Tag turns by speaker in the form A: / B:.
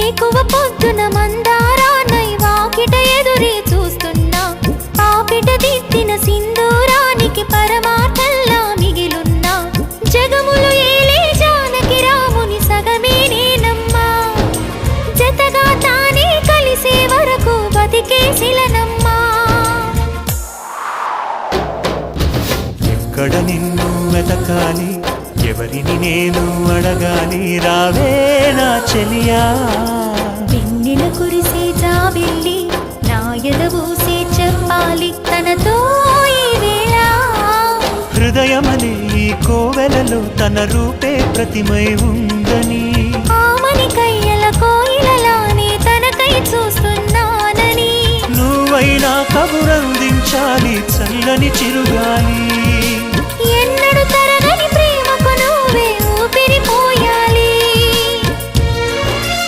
A: వేకువ పొద్దున మందారానై వాకిట ఎదురే చూస్తున్నా పాపిట దిద్దిన సింధూరానికి పరమార్థంలా మిగిలున్నా జగములు ఏలే జానకి రాముని సగమే నేనమ్మా జతగా తానే కలిసే వరకు బతికే శిలనమ్మా
B: ఎక్కడ నిన్ను వెతకాలి ఎవరిని నేను అడగాలి రావే నా చెలియా
A: వెన్నెల కురిసే జాబిల్లి నా ఎదబూసే చెప్పాలి తనతో ఈ వేళ
B: హృదయమనే ఈ కోవెలలో తన రూపే ప్రతిమై ఉందని
A: ఆమని కయ్యల కోయిలలానే తనకై చూస్తున్నానని
B: నువ్వైనా కబురందించాలి చల్లని చిరుగాలి